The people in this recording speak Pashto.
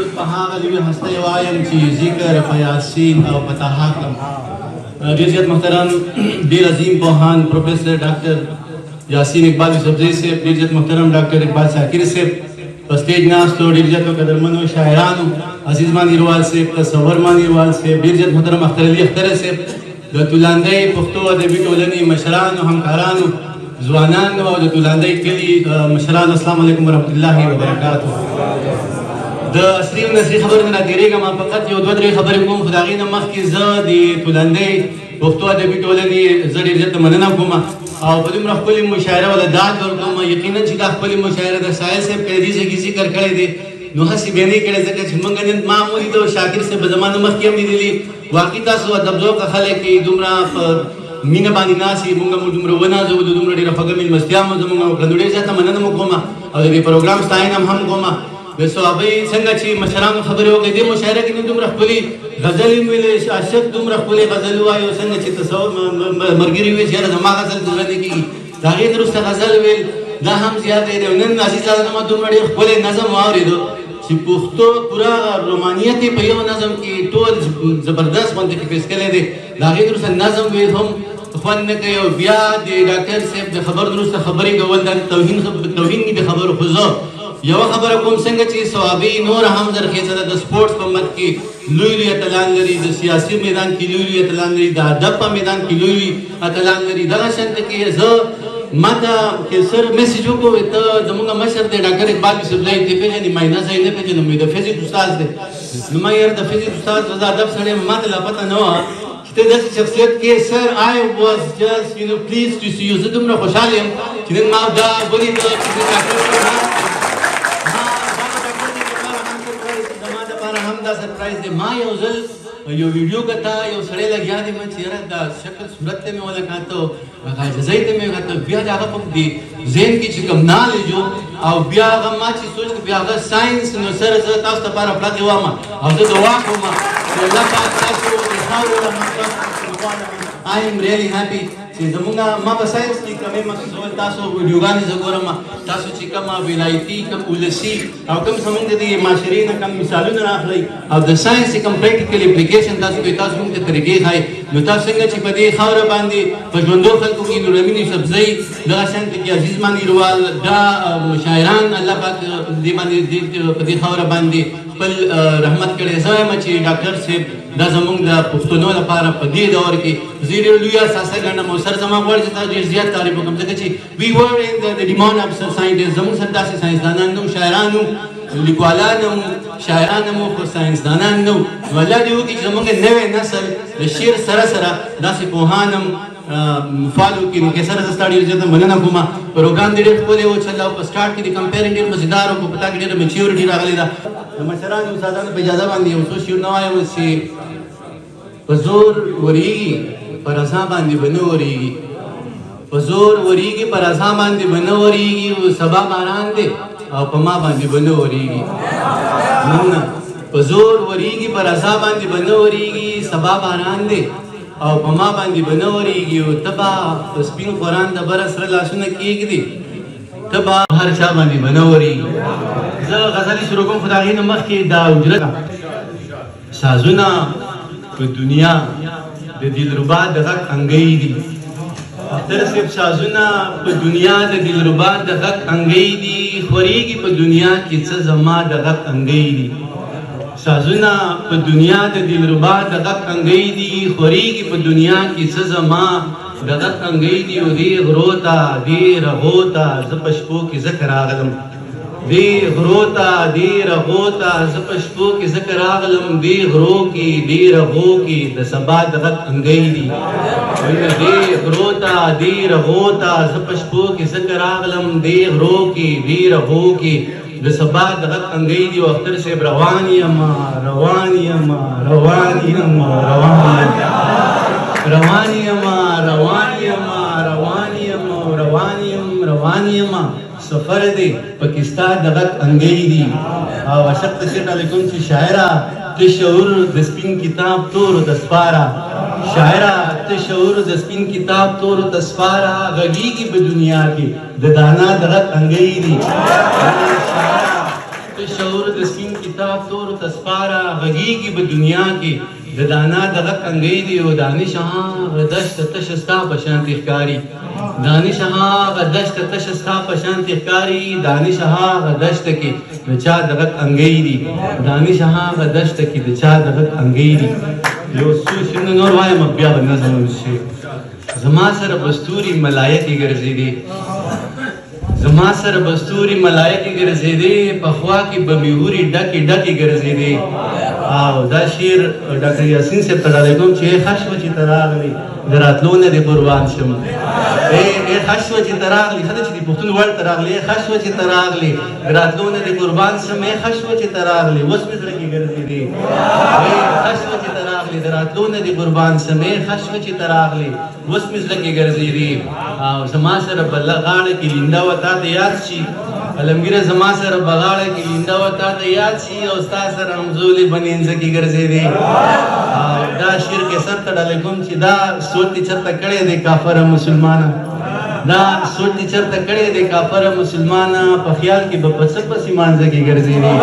هغه هسته وایم چې ذکر په یاسین او په طه کړم. ډېر زیات محترم ډېر عظیم پوهان پروفیسر ډاکټر یاسین اقبال یوسفزئی صاحب، ډېر زیات محترم ډاکټر اقبال شاکر صاحب، په سټیج ناستو ډېر زیاتو قدرمنو شاعرانو، عزیز مانیروال صاحب، تصور مانیروال صاحب، ډېر زیات محترم اختر علي اختر صاحب، د تولاندۍ پښتو ادبي ټولنې مشرانو، همکارانو، ځوانانو او د تولاندۍ کلي مشرانو، السلام علیکم ورحمت الله وبرکاتو. د اصلي او نثري خبرو نه راتېرېږم، فقط یو دوه درې خبرې کوم، خو د هغې نه مخکې زه د تولاندۍ پښتو ادبي ټولنې زه ډېر زیاته مننه کوم او په دومره ښکلې مشاعره وله داد ورکوم. یقینا چې دا ښکلې مشاعره د سایل صاحب کړی دي، ځکه ذکر کړی دی، نو هسې بیا نه یې کړی، ځکه چې موږ نن ما هم ولیدو، شاکر صاحب په زما نه مخکې هم لیدلي. واقعي تاسو ادبذوقه خلک یې، دومره په مینه باندې ناست یې، موږ هم دومره ونازولو، دومره ډېره خوږه مېلمستیا مو زموږ وکړه، نو ډېر زیاته مننه مو کوم او د دې پروګرام ستاینه هم کوم. د صحابه څنګه چې مشرانو خبرې وکړې، دې مشاعره کې دومره ښکلې غزلې مې ویلې، عاشق دومره ښکلې غزل وایي، او څنګه چې تصور ملګري وایي چې یاره زما غزل زړه نه کېږي، د هغې نه وروسته غزل ویل دا هم زیاتی دی. نن عزیز لاله ما دومره ډېر ښکلی نظم واورېدو چې پښتو پوره رومانیت یې په یو نظم کې ټول زبردست غوندې کې پیش کړی دی. د هغې نه وروسته نظم ویل هم خوند نه کوي، او بیا د ډاکټر صاحب د خبرو نه وروسته خبرې کول دا توهین نه د خبرو. خو زه یوه خبره کوم، څنګه چې صوابي نور هم زرخیزه ده، د سپورټس په مد کې لوی لوی اتلان لري، د سیاسي میدان کې لوی لوی اتلان لري، د ادب په میدان کې لوی لوی اتلان لري. دغه شانته کې زه ما ته که سر میسیج وکړو، ته زموږ مشر دی ډاکټر اقبال یوسفزئی، ته پېژنې؟ ما نه زه یې نه پېژنم، د فزیک استاد دی. نو ما یاره د فزیک استاد زه د ادب سړی یم، ما ته لا پته نه وه چې ته داسې شخصیت کې. سر آی واز جسټ پلیز ټو سی یو. زه دومره خوشحاله یم چې نن ما دا ولیده چې د ډاکټر سرپرایز دی. ما یو ځل یو ویډیو کته، یو سړی لګیا دی، ما چې یاره دا شکل صورت ته مې وله کاته، جزۍ ته مې کاته، بیا د هغه په ذهن کې چې کوم نالج و، او بیا هغه ما چې سوچ کړ، بیا هغه ساینس. نو سره زه تاسو دپاره پړقې وایم او زه دعا کوم چې الله پاک تاسو د خاورو رحمت وکړي. I am really happy چې زموږ ما په ساینس کې کمې مخصوصول، تاسو ویډیوګانې زه ګورم، تاسو چې کوم ولایتي، کوم ولسي او کوم زموږ د دې معاشرې نه کوم مثالونه راخلئ او د ساینس کوم پریکټیکل اپلیکیشن تاسو کوئ، تاسو موږ ته طریقې ښایي. نو تاسو څنګه چې په دې خاوره باندې په ژوندو خلکو کې نور امین یوسفزئی، دغه شانته کې عزیز مانیروال، دا شاعران الله پاک دې باندې په دې خاوره باندې خپل رحمت کړی. زه وایم چې ډاکټر صاحب دا زموږ د پښتنو لپاره په دې دور کې زه ډېر لوی احساسه ګڼم، او سر زما غواړي چې تاسو ډېر زیات تعریف وکړم، ځکه چې وي ور ان د ډیمانډ اف ساینټسټ. زموږ سره داسې ساینسدانان نه وو، شاعران وو، لیکوالان وو، شاعران هم وو، خو ساینسدانان نه وو. نو الله دې وکړي چې زموږ نوی نسل د شعر سره سره داسې پوهان هم فالو کړي. نو که سره زه ستا ډېر زیاته مننه کوم. پروګرام دې ډېر ښکلی و چې الله په سټارټ کې د کمپیرنګ ډېر مزېدار و، په تا کې ډېره میچیورټي راغلې ده. د مشرانو استادانو په اجازه باندې یو څو شعرونه وایم چې په زور وریږي په رضا باندې به نه وریږي، په زور وریږي په رضا باندې به نه وریږي، سبا باران دی او په ما باندې به نه وریږي. نه، په زور وریږي په رضا باندې به نه وریږي، سبا باران دی او په ما باندې به نه وریږي، او ته به په سپین قرآن د بره سره لاسونه کېږدي، ته به هر چا باندې به نه وریږي. زه غزلې شروع کوم، خو د هغې نه مخکې دا اجرت سازونه په دنیا د دلربا د غږ انګی دي. اختر صاحب سازونه په دنیا د دلربا د غږ انګی دي، خورېږي په دنیا کې څه زما د غږ انګی دي. سازونه په دنیا د دلربا د غږ انګی دي، خورېږي په دنیا کې څه زما د غږ انګی دي. او دې غرو ته دې رغو ته زه په شپو کې ځکه راغلم، دې غرو ته دې رغو ته زه په شپو کې ځکه راغلم، دې غرو کې دې رغو کې د سبا د غږ انګی دي. دې غرو ته دې رغو ته زه په شپو کې ځکه راغلم، دې غرو کې دې رغو کې د سبا د غږ انګی دي. او اختر صاحب روان یم روان یم روان یم روان روان یم روان یم روان یم روان یم روان یم سفر دی پاکستان د غږ انګی دي. او عاشق ته شعر علیکم چې شاعره ته شعور د سپین کتاب تورو ته سپاره، شاعره ته شعور د سپین کتاب تورو ته سپاره، غږیږي په دنیا کې د دانا د غږ انګی دي. شاعره ته شعور د سپین ستا تور تسپارا غږیږي په دنیا کې د دانا دغه انګی دی او دانش هغه دشت تش ستا په شانتي ښکاری دانش هغه دشت تش ستا په شانتي ښکاری دانش هغه دشت کې د چا دغه انګی دی دانش هغه دشت کې د چا دغه انګی دی یو څو شنو نور وایم بیا به نظم شي زما سره بستوري ملایکې ګرځېدې زما سره بستوري ملایکې ګرځېدې په خوا کې به میهوري ډکې ډکې ګرځېدې او دا شعر ډاکټر یاسین صاحب ته ډالۍ کوم چې ښه شوه چې ته راغلې د راتلو نه دې قربان شم ښه شوه چې ته راغلې ښه ده چې د پښتون ورډ ته راغلې ښه شوه چې ته راغلې د راتلو نه دې قربان شم ښه شوه چې ته راغلې اوس مې زړه کې ګرځېدې ښه شوه چې ته راغلې د راتلو نه دې قربان شم ښه شوه چې ته راغلې اوس مې زړه کې ګرځېدې او زما سره په غاړه کې لینده وه تا ته یاد شي علمګیره زما سره په غاړه کې لینده وه تا ته یاد شي او ستا سره همزولې په نینځه کې ګرځېدې دا شعر کې سر ته ډالۍ کوم چې دا سوچ دې چېرته کړی دی کافره مسلمانه دا سوچ دې چېرته کړی دی کافره مسلمانه په خیال کې به په څه پسې مانځه کې ګرځېدې